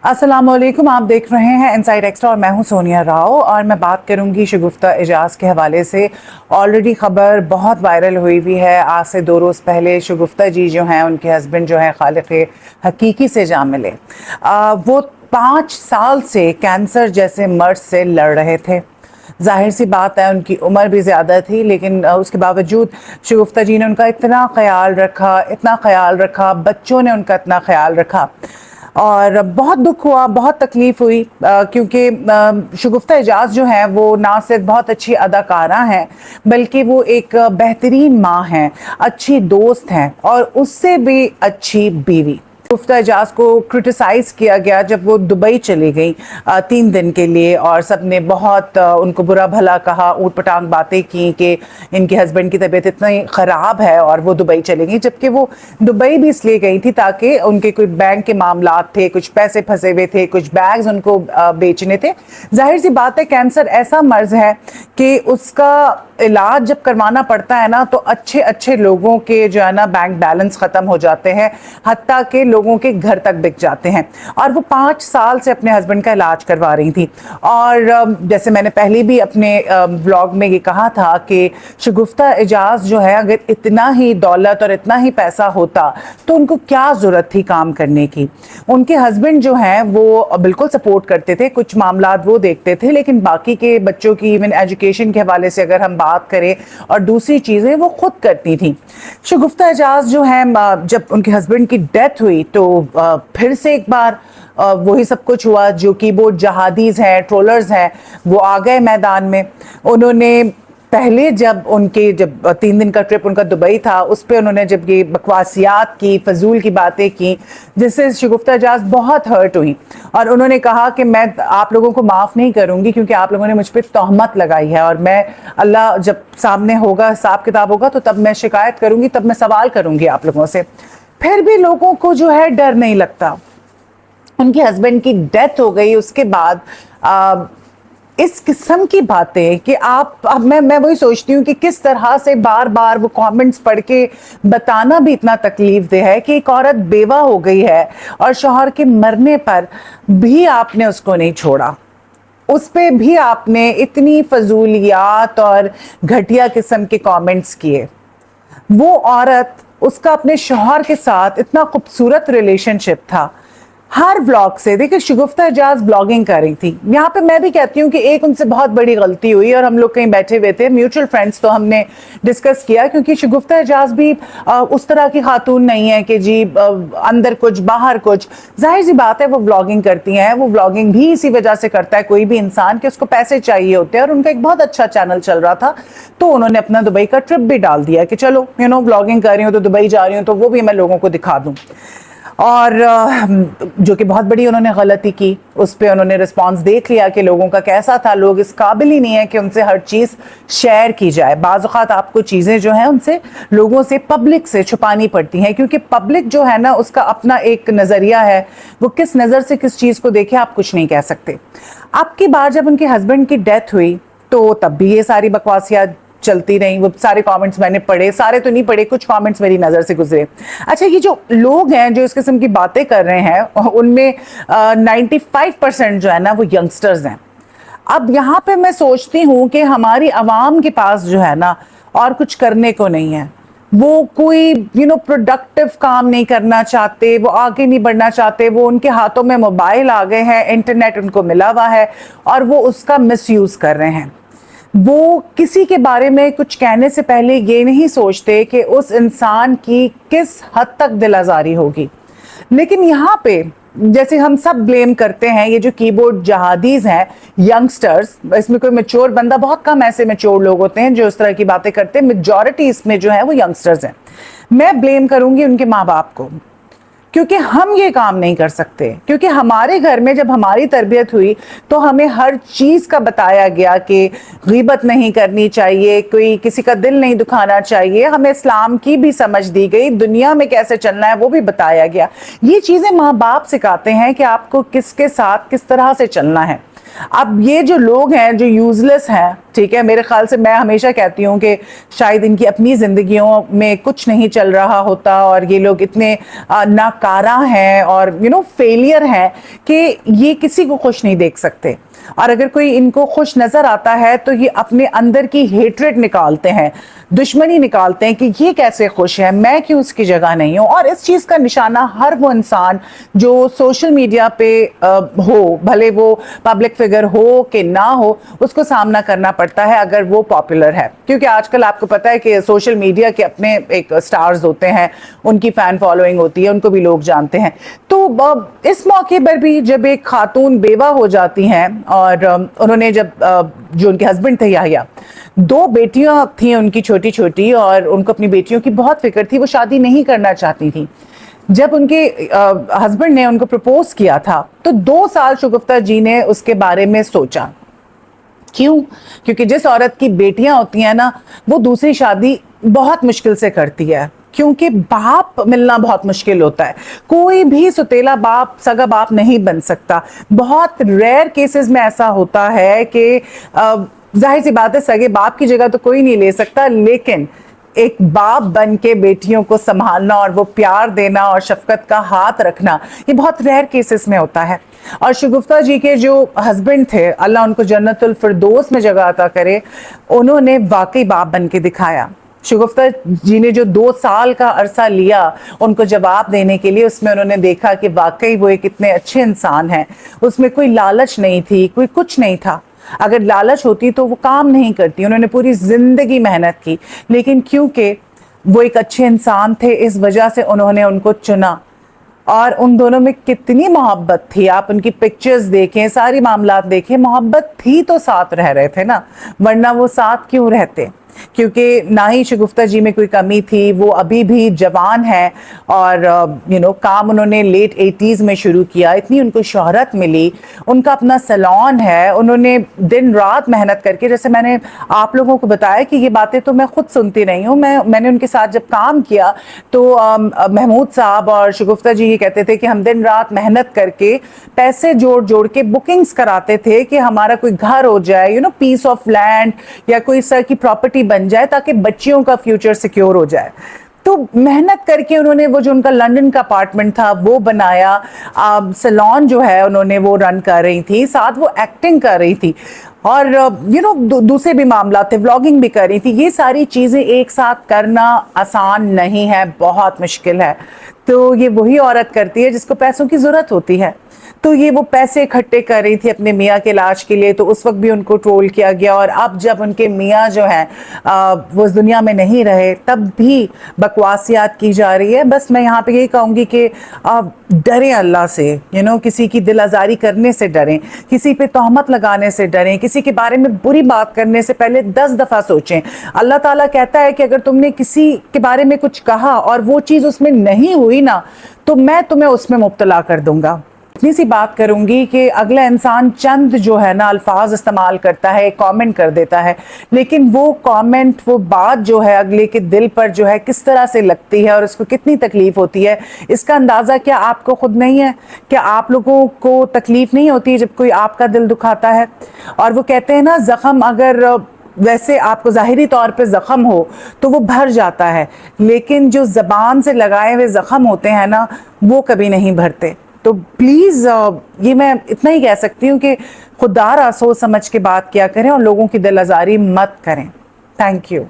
अस्सलाम वालेकुम, आप देख रहे हैं इनसाइड एक्स्ट्रा और मैं हूं सोनिया राव और मैं बात करूंगी शगुफ्ता एजाज के हवाले से। ऑलरेडी खबर बहुत वायरल हुई हुई है। आज से 2 रोज़ पहले शगुफ्ता जी जो हैं, उनके हस्बैंड जो हैं खालिक़े हकीकी से जा मिले। वो 5 साल से कैंसर जैसे मर्ज से लड़ रहे थे। जाहिर सी बात है उनकी उम्र भी ज़्यादा थी, लेकिन उसके बावजूद शगुफ्ता जी ने उनका इतना ख्याल रखा, बच्चों ने उनका इतना ख्याल रखा और बहुत दुख हुआ, बहुत तकलीफ़ हुई, क्योंकि शगुफ्ता एजाज जो है वो ना सिर्फ बहुत अच्छी अदाकारा हैं बल्कि वो एक बेहतरीन माँ हैं, अच्छी दोस्त हैं और उससे भी अच्छी बीवी। शगुफ्ता एजाज को क्रिटिसाइज़ किया गया जब वो दुबई चली गई 3 दिन के लिए, और सब ने बहुत उनको बुरा भला कहा, ऊट पटांग बातें की कि इनके हस्बैंड की तबीयत इतनी ख़राब है और वो दुबई चली गई। जबकि वो दुबई भी इसलिए गई थी ताकि उनके कोई बैंक के मामलात थे, कुछ पैसे फंसे हुए थे, कुछ बैग्स उनको बेचने थे। जाहिर सी बात है कैंसर ऐसा मर्ज है कि उसका इलाज जब करवाना पड़ता है ना, तो अच्छे अच्छे लोगों के जो है ना बैंक बैलेंस ख़त्म हो जाते हैं, हत्ता के लोगों के घर तक बिक जाते हैं। और वो 5 साल से अपने हस्बैंड का इलाज करवा रही थी। और जैसे मैंने पहले भी अपने व्लॉग में ये कहा था कि शगुफ्ता एजाज जो है, अगर इतना ही दौलत और इतना ही पैसा होता तो उनको क्या ज़रूरत थी काम करने की। उनके हस्बैंड जो हैं वो बिल्कुल सपोर्ट करते थे, कुछ मामलात वो देखते थे, लेकिन बाकी के बच्चों की इवन एजुकेशन के हवाले से अगर हम बात करें और दूसरी चीज़ें वो खुद करती थी। शगुफ्ता एजाज जो है, जब उनके हस्बैंड की डेथ हुई तो फिर से एक बार वही सब कुछ हुआ। जो कीबोर्ड जहादीज हैं, ट्रोलर्स हैं, वो आ गए मैदान में। उन्होंने पहले जब 3 दिन का ट्रिप उनका दुबई था, उस पर उन्होंने जब ये बकवासियात की, फजूल की बातें की, जिससे शगुफ्ता एजाज बहुत हर्ट हुई और उन्होंने कहा कि मैं आप लोगों को माफ़ नहीं करूंगी क्योंकि आप लोगों ने मुझ पर तहमत लगाई है, और मैं अल्लाह जब सामने होगा, हिसाब किताब होगा, तो तब मैं शिकायत करूंगी, तब मैं सवाल करूंगी आप लोगों से। फिर भी लोगों को जो है डर नहीं लगता। उनके हस्बैंड की डेथ हो गई, उसके बाद इस किस्म की बातें कि अब मैं वही सोचती हूँ कि किस तरह से बार बार वो कमेंट्स पढ़ के बताना भी इतना तकलीफ दे है कि एक औरत बेवा हो गई है और शौहर के मरने पर भी आपने उसको नहीं छोड़ा, उस पे भी आपने इतनी फजूलियात और घटिया किस्म के कमेंट्स किए। वो औरत, उसका अपने शौहर के साथ इतना खूबसूरत रिलेशनशिप था। हर व्लॉग से देखिए, शगुफ्ता एजाज ब्लॉगिंग कर रही थी। यहाँ पे मैं भी कहती हूँ कि एक उनसे बहुत बड़ी गलती हुई, और हम लोग कहीं बैठे हुए थे म्यूचुअल फ्रेंड्स, तो हमने डिस्कस किया, क्योंकि शगुफ्ता एजाज भी उस तरह की खातून नहीं है कि जी अंदर कुछ बाहर कुछ। जाहिर सी बात है वो व्लॉगिंग करती हैं, वो व्लॉगिंग भी इसी वजह से करता है कोई भी इंसान कि उसको पैसे चाहिए होते हैं, और उनका एक बहुत अच्छा चैनल चल रहा था, तो उन्होंने अपना दुबई का ट्रिप भी डाल दिया कि चलो व्लॉगिंग कर रही हूँ तो दुबई जा रही हूँ, तो वो भी मैं लोगों को दिखा दूँ। और जो कि बहुत बड़ी उन्होंने गलती की। उस पर उन्होंने रिस्पांस देख लिया कि लोगों का कैसा था। लोग इस काबिल ही नहीं है कि उनसे हर चीज़ शेयर की जाए। बाज़ औक़ात आपको चीज़ें जो हैं उनसे, लोगों से, पब्लिक से छुपानी पड़ती हैं, क्योंकि पब्लिक जो है ना, उसका अपना एक नज़रिया है, वो किस नज़र से किस चीज़ को देखे आप कुछ नहीं कह सकते। अब की बार जब उनके हस्बैंड की डेथ हुई तो तब भी ये सारी बकवासियात चलती रही। वो सारे कमेंट्स मैंने पढ़े, सारे तो नहीं पढ़े, कुछ कमेंट्स मेरी नज़र से गुजरे। अच्छा, ये जो लोग हैं जो इस किस्म की बातें कर रहे हैं, उनमें 95% जो है ना वो यंगस्टर्स हैं। अब यहाँ पे मैं सोचती हूँ कि हमारी आवाम के पास जो है ना और कुछ करने को नहीं है। वो कोई प्रोडक्टिव काम नहीं करना चाहते, वो आगे नहीं बढ़ना चाहते। वो उनके हाथों में मोबाइल आ गए हैं, इंटरनेट उनको मिला हुआ है और वो उसका मिसयूज़ कर रहे हैं। वो किसी के बारे में कुछ कहने से पहले ये नहीं सोचते कि उस इंसान की किस हद तक दिल आज़ारी होगी। लेकिन यहाँ पे जैसे हम सब ब्लेम करते हैं ये जो कीबोर्ड जहादीज हैं, यंगस्टर्स, इसमें कोई मैच्योर बंदा, बहुत कम ऐसे मैच्योर लोग होते हैं जो इस तरह की बातें करते हैं। मेजॉरिटी इसमें जो है वो यंगस्टर्स हैं। मैं ब्लेम करूंगी उनके माँ बाप को, क्योंकि हम ये काम नहीं कर सकते। क्योंकि हमारे घर में जब हमारी तरबियत हुई तो हमें हर चीज़ का बताया गया कि गीबत नहीं करनी चाहिए, कोई किसी का दिल नहीं दुखाना चाहिए, हमें इस्लाम की भी समझ दी गई, दुनिया में कैसे चलना है वो भी बताया गया। ये चीज़ें माँ बाप सिखाते हैं कि आपको किसके साथ किस तरह से चलना है। अब ये जो लोग हैं जो यूजलेस हैं, ठीक है, मेरे ख्याल से मैं हमेशा कहती हूँ कि शायद इनकी अपनी जिंदगियों में कुछ नहीं चल रहा होता और ये लोग इतने नाकारा हैं और फेलियर हैं कि ये किसी को खुश नहीं देख सकते। और अगर कोई इनको खुश नजर आता है तो ये अपने अंदर की हेट्रेड निकालते हैं, दुश्मनी निकालते हैं कि ये कैसे खुश है, मैं क्यों उसकी जगह नहीं हूं। और इस चीज का निशाना हर वो इंसान जो सोशल मीडिया पे हो, भले वो पब्लिक फिगर हो कि ना हो, उसको सामना करना पड़ता है अगर वो पॉपुलर है। क्योंकि आजकल आपको पता है कि सोशल मीडिया के अपने एक स्टार्स होते हैं, उनकी फैन फॉलोइंग होती है, उनको भी लोग जानते हैं। तो इस मौके पर भी जब एक खातून बेवा हो जाती हैं और उन्होंने जब जो उनके हस्बैंड थे याहिया, 2 बेटियां थी उनकी छोटी छोटी और उनको अपनी बेटियों की बहुत फिक्र थी, वो शादी नहीं करना चाहती थी। जब उनके हस्बैंड ने उनको प्रपोज किया था तो 2 साल शगुफ्ता जी ने उसके बारे में सोचा। क्यों? क्योंकि जिस औरत की बेटियां होती हैं ना, वो दूसरी शादी बहुत मुश्किल से करती है, क्योंकि बाप मिलना बहुत मुश्किल होता है। कोई भी सुतेला बाप सगा बाप नहीं बन सकता। बहुत रेयर केसेस में ऐसा होता है कि जाहिर सी बात है सगे बाप की जगह तो कोई नहीं ले सकता, लेकिन एक बाप बन के बेटियों को संभालना और वो प्यार देना और शफकत का हाथ रखना, ये बहुत रेयर केसेस में होता है। और शगुफ्ता जी के जो हस्बैंड थे, अल्लाह उनको जन्नतुल फिरदौस में जगह अता करे, उन्होंने वाकई बाप बन के दिखाया। शगुफ्ता जी ने जो 2 साल का अरसा लिया उनको जवाब देने के लिए, उसमें उन्होंने देखा कि वाकई वो एक इतने अच्छे इंसान हैं। उसमें कोई लालच नहीं थी, कोई कुछ नहीं था। अगर लालच होती तो वो काम नहीं करती। उन्होंने पूरी जिंदगी मेहनत की, लेकिन क्योंकि वो एक अच्छे इंसान थे, इस वजह से उन्होंने उनको चुना। और उन दोनों में कितनी मोहब्बत थी, आप उनकी पिक्चर्स देखें, सारी मामलात देखें, मोहब्बत थी तो साथ रह रहे थे ना, वरना वो साथ क्यों रहते। क्योंकि ना ही शगुफ्ता जी में कोई कमी थी, वो अभी भी जवान है और काम उन्होंने लेट 80s में शुरू किया, इतनी उनको शोहरत मिली, उनका अपना सैलून है, उन्होंने दिन रात मेहनत करके, जैसे मैंने आप लोगों को बताया कि ये बातें तो मैं खुद सुनती नहीं हूँ, मैंने उनके साथ जब काम किया तो महमूद साहब और शगुफ्ता जी ये कहते थे कि हम दिन रात मेहनत करके पैसे जोड़ जोड़ के बुकिंग्स कराते थे कि हमारा कोई घर हो जाए, पीस ऑफ लैंड या कोई सर की प्रॉपर्टी बन जाए ताकि बच्चियों का फ्यूचर सिक्योर हो जाए। तो मेहनत करके उन्होंने वो जो उनका लंदन का अपार्टमेंट था वो बनाया, सैलून जो है उन्होंने वो रन कर रही थी, साथ वो एक्टिंग कर रही थी और दूसरे भी मामला थे, व्लॉगिंग भी कर रही थी। ये सारी चीजें एक साथ करना आसान नहीं है, बहुत मुश्किल है। तो ये वही औरत करती है जिसको पैसों की जरूरत होती है। तो ये वो पैसे इकट्ठे कर रही थी अपने मियाँ के इलाज के लिए, तो उस वक्त भी उनको ट्रोल किया गया। और अब जब उनके मियाँ जो हैं वो इस दुनिया में नहीं रहे, तब भी बकवासियात की जा रही है। बस मैं यहाँ पे यही कहूँगी कि डरें अल्लाह से, किसी की दिल आज़ारी करने से डरें, किसी पे तोहमत लगाने से डरें, किसी के बारे में बुरी बात करने से पहले 10 दफ़ा सोचें। अल्लाह ताला कहता है कि अगर तुमने किसी के बारे में कुछ कहा और वो चीज़ उसमें नहीं हुई ना, तो मैं तुम्हें उसमें मुब्तला कर दूंगा। इतनी सी बात करूंगी कि अगला इंसान चंद जो है ना अल्फाज इस्तेमाल करता है, कमेंट कर देता है, लेकिन वो कमेंट, वो बात जो है अगले के दिल पर जो है किस तरह से लगती है और उसको कितनी तकलीफ होती है, इसका अंदाज़ा क्या आपको खुद नहीं है? क्या आप लोगों को तकलीफ नहीं होती जब कोई आपका दिल दुखाता है? और वो कहते हैं ना, ज़ख्म अगर वैसे आपको ज़ाहिरी तौर पे ज़ख्म हो तो वो भर जाता है, लेकिन जो ज़बान से लगाए हुए ज़ख्म होते हैं ना, वो कभी नहीं भरते। तो प्लीज़ ये मैं इतना ही कह सकती हूँ कि खुदारा सोच समझ के बात किया करें और लोगों की दिल आज़ारी मत करें। Thank you.